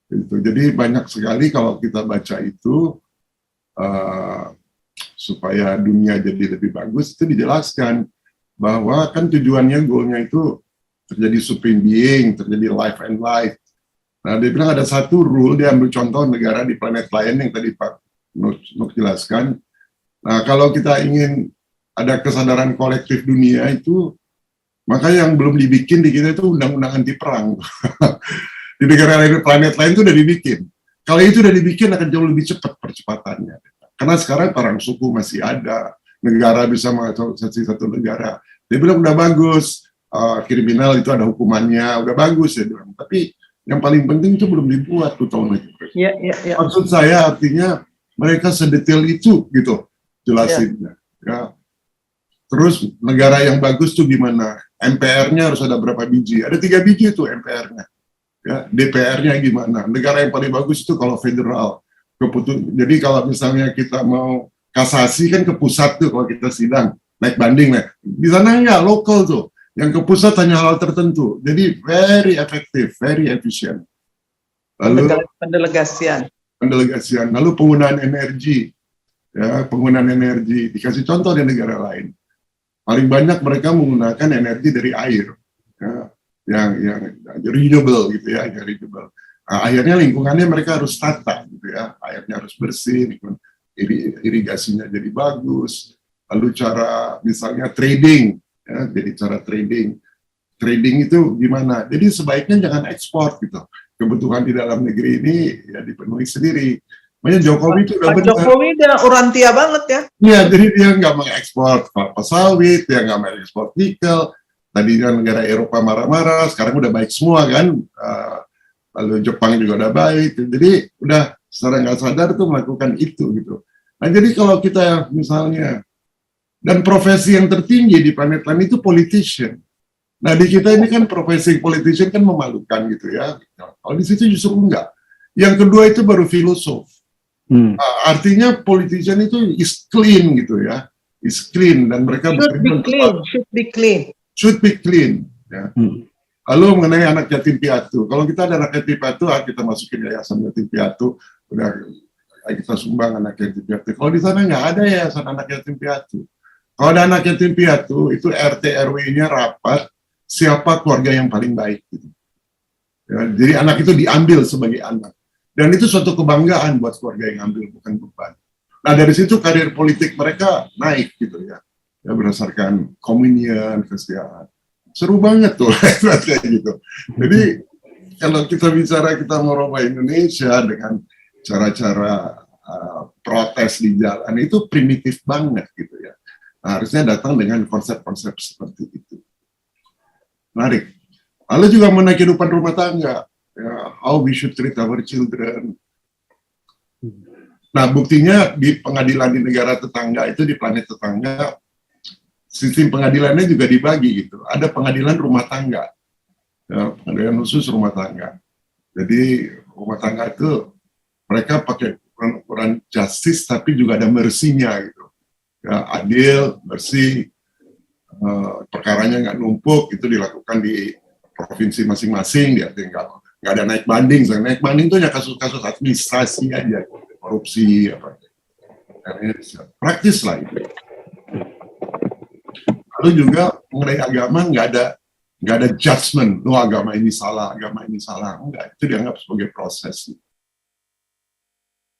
Gitu. Jadi banyak sekali kalau kita baca itu supaya dunia jadi lebih bagus, itu dijelaskan bahwa kan tujuannya, goalnya itu terjadi supreme being, terjadi life and life. Nah, dia bilang ada satu rule, dia ambil contoh negara di planet lain yang tadi Pak Nuk jelaskan. Nah, kalau kita ingin ada kesadaran kolektif dunia itu, maka yang belum dibikin di kita itu undang-undang anti perang. Di negara lain, planet lain itu udah dibikin. Kalau itu udah dibikin akan jauh lebih cepat percepatannya. Karena sekarang perang suku masih ada, negara bisa mengaksesasi satu negara. Dia bilang udah bagus, kriminal itu ada hukumannya, udah bagus ya bilang. Tapi yang paling penting itu belum dibuat tuh tahun lagi. Ya. Maksud saya artinya mereka sedetail itu gitu jelasinnya. Ya. Terus negara yang bagus tuh gimana? MPR-nya harus ada berapa biji? Ada 3 biji tuh MPR-nya. Ya, DPR-nya gimana? Negara yang paling bagus itu kalau federal. Jadi kalau misalnya kita mau kasasi kan ke pusat tuh kalau kita sidang, naik banding. Nah. Di sana enggak, lokal tuh. Yang ke pusat hanya hal tertentu. Jadi very effective, very efficient. Lalu pendelegasian. Lalu penggunaan energi. Ya, penggunaan energi. Dikasih contoh di negara lain. Paling banyak mereka menggunakan energi dari air. Ya, yang renewable gitu ya, yang renewable. Nah, akhirnya lingkungannya mereka harus tata gitu ya, airnya harus bersih, irigasinya jadi bagus. Lalu cara misalnya trading, ya, jadi cara trading itu gimana? Jadi sebaiknya jangan ekspor gitu. Kebutuhan di dalam negeri ini ya dipenuhi sendiri. Makanya Jokowi itu udah benar. Jokowi udah urantia banget ya. Iya, jadi dia nggak mengekspor kelapa sawit, dia nggak mengekspor nikel. Tadinya negara Eropa marah-marah, sekarang udah baik semua kan. Lalu Jepang juga udah baik, jadi udah secara nggak sadar tuh melakukan itu gitu. Nah jadi kalau kita misalnya, dan profesi yang tertinggi di planet lain itu politician. Nah di kita ini kan profesi politician kan memalukan gitu ya. Kalau di situ justru enggak. Yang kedua itu baru filosof. Artinya politician itu is clean gitu ya, is clean dan mereka should be clean. Ya. Lalu mengenai anak yatim piatu, kalau kita ada anak yatim piatu, kita masukin yayasan yatim piatu, udah kita sumbang anak yatim piatu. Kalau di sana nggak ada yayasan anak yatim piatu. Kalau ada anak yatim piatu, itu RT RW-nya rapat, siapa keluarga yang paling baik. Gitu. Ya, jadi anak itu diambil sebagai anak. Dan itu suatu kebanggaan buat keluarga yang ambil, bukan beban. Nah dari situ karir politik mereka naik gitu ya, berdasarkan communion, kesetiaan. Seru banget tuh kayak gitu. Jadi kalau kita bicara kita mau rubah Indonesia dengan cara-cara protes di jalan itu primitif banget gitu ya. Nah, harusnya datang dengan konsep-konsep seperti itu. Menarik. Lalu juga mengenai kehidupan rumah tangga, ya, how we should treat our children. Nah buktinya di pengadilan di negara tetangga itu, di planet tetangga, sistem pengadilannya juga dibagi gitu. Ada pengadilan rumah tangga, ya, pengadilan khusus rumah tangga. Jadi rumah tangga itu mereka pakai ukuran justice, tapi juga ada mercy-nya gitu. Ya, adil, bersih, perkaranya nggak numpuk, itu dilakukan di provinsi masing-masing. Dia tinggal nggak ada naik banding. Naik banding itu hanya kasus-kasus administrasi aja, korupsi apa. Praktis lah itu. Lalu juga mengenai agama nggak ada judgement, agama ini salah, enggak, itu dianggap sebagai proses.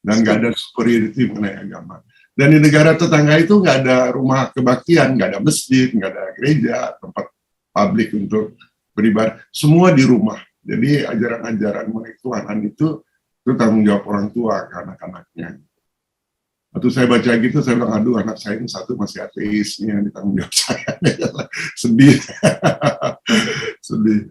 Dan nggak ada superiority mengenai agama. Dan di negara tetangga itu nggak ada rumah kebaktian, nggak ada masjid, nggak ada gereja, tempat publik untuk beribadah, semua di rumah. Jadi ajaran-ajaran mengenai Tuhan itu tanggung jawab orang tua ke anak-anaknya. Waktu saya baca gitu, saya bilang, aduh anak saya ini satu masih ateisnya, ditanggung jawab saya. Sedih. Sedih.